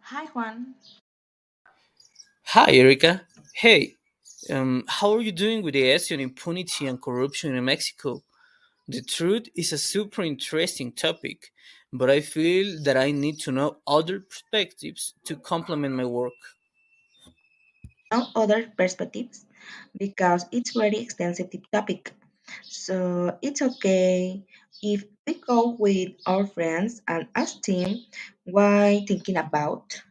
Hi, Juan. Hi, Erika. Hey, how are you doing with the issue of impunity and corruption in Mexico? The truth is a super interesting topic, but I feel that I need to know other perspectives to complement my work. Now, other perspectives because it's very extensive topic. So it's okay if we go with our friends and ask them why thinking about.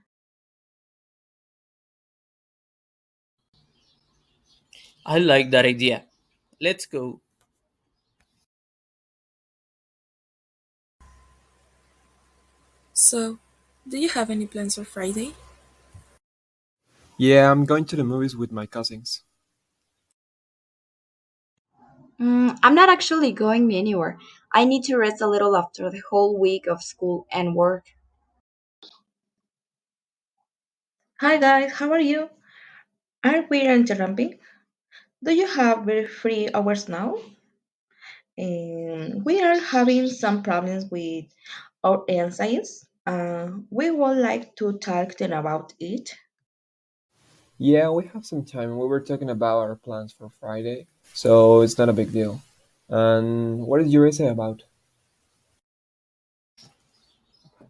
I like that idea. Let's go. So, do you have any plans for Friday? Yeah, I'm going to the movies with my cousins. I'm not actually going anywhere. I need to rest a little after the whole week of school and work. Hi guys, how are you? Are we interrupting? Do you have very free hours now? We are having some problems with our enzymes. We would like to talk then about it. Yeah, we have some time. We were talking about our plans for Friday, so it's not a big deal. And what did you essay about?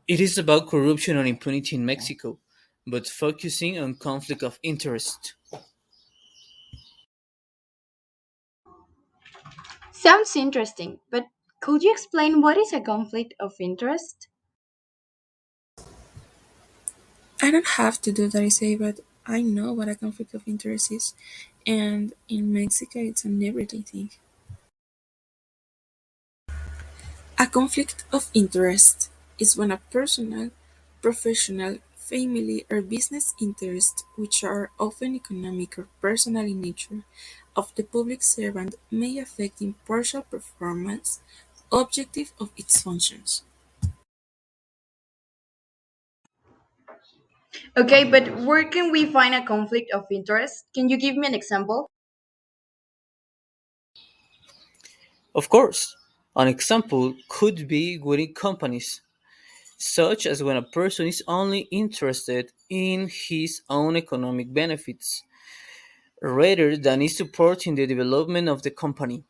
It is about corruption and impunity in Mexico, but focusing on conflict of interest. Sounds interesting, but could you explain what is a conflict of interest? I don't have to do that, I say, but I know what a conflict of interest is, and in Mexico, it's an everyday thing. A conflict of interest is when a personal, professional, family, or business interests, which are often economic or personal in nature, of the public servant may affect impartial performance objective of its functions. Okay, but where can we find a conflict of interest? Can you give me an example? Of course, an example could be within companies, such as when a person is only interested in his own economic benefits rather than in supporting the development of the company.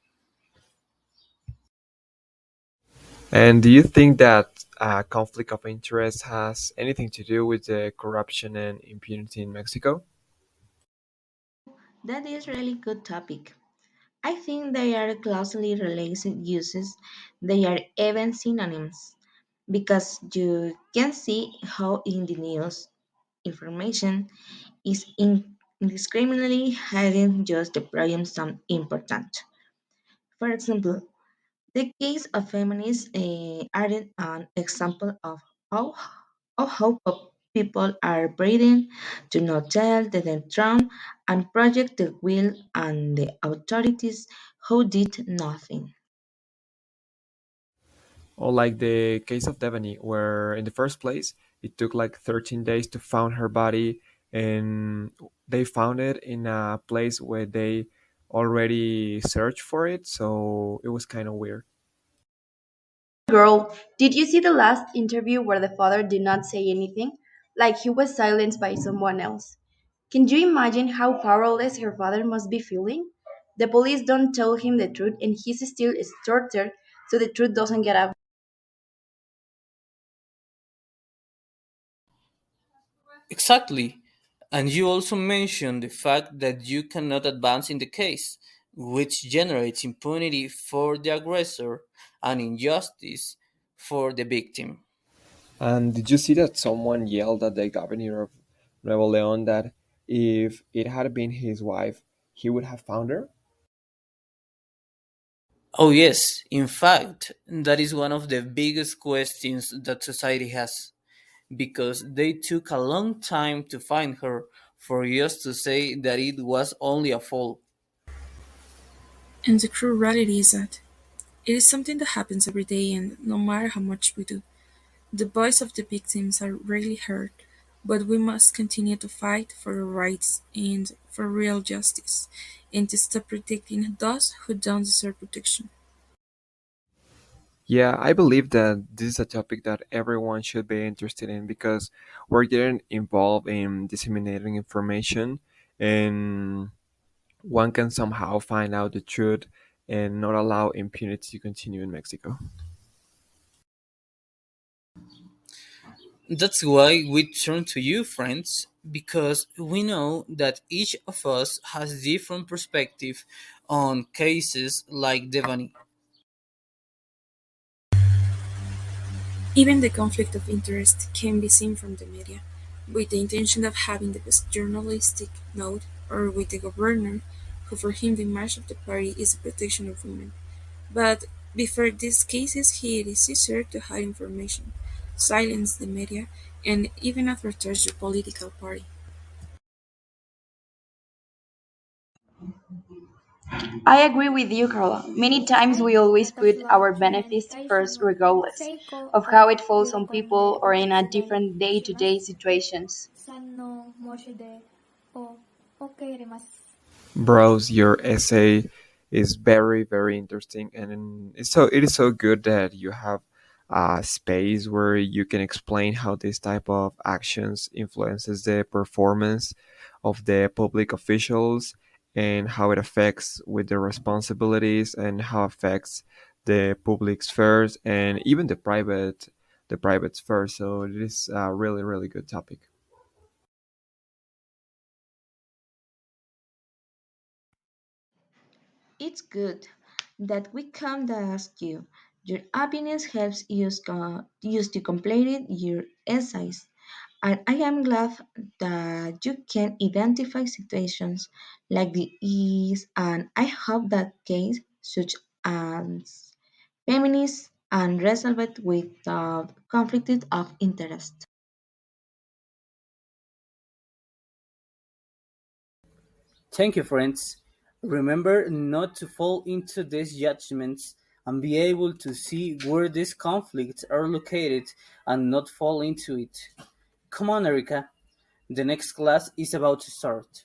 And do you think that conflict of interest has anything to do with the corruption and impunity in Mexico? That is really good topic. I think they are closely related uses. They are even synonyms because you can see how in the news information is indiscriminately hiding just the problems some important. For example, the case of feminists are an example of how people are breeding to not tell the Trump and Project the Will and the authorities who did nothing. Or like the case of Devani, where in the first place it took like 13 days to find her body, and they found it in a place where they already searched for it, so it was kind of weird. Girl, did you see the last interview where the father did not say anything? Like he was silenced by someone else. Can you imagine how powerless her father must be feeling? The police don't tell him the truth and he's still tortured so the truth doesn't get out. Exactly. And you also mentioned the fact that you cannot advance in the case, which generates impunity for the aggressor and injustice for the victim. And did you see that someone yelled at the governor of Nuevo Leon that if it had been his wife, he would have found her? Oh, yes, in fact, that is one of the biggest questions that society has, because they took a long time to find her for us to say that it was only a fall. And the cruel reality is that it is something that happens every day, and no matter how much we do, the voice of the victims are rarely heard. But we must continue to fight for our rights and for real justice, and to stop protecting those who don't deserve protection. Yeah, I believe that this is a topic that everyone should be interested in because we're getting involved in disseminating information and one can somehow find out the truth and not allow impunity to continue in Mexico. That's why we turn to you, friends, because we know that each of us has different perspective on cases like Devani. Even the conflict of interest can be seen from the media, with the intention of having the best journalistic note, or with the governor, who for him the march of the party is the protection of women. But before these cases, it is easier to hide information, silence the media, and even advertise your political party. I agree with you, Carla. Many times we always put our benefits first, regardless of how it falls on people or in a different day to day situations. Bros, your essay is very, very interesting, and it is so good that you have a space where you can explain how this type of actions influences the performance of the public officials and how it affects with the responsibilities and how affects the public spheres and even the private sphere. So it is a really, really good topic. It's good that we come to ask you. Your opinions helps use to complete your essays. And I am glad that you can identify situations like the is, and I hope that case such as feminists and resolve it without conflict of interest. Thank you, friends. Remember not to fall into these judgments and be able to see where these conflicts are located and not fall into it. Come on, Erika. The next class is about to start.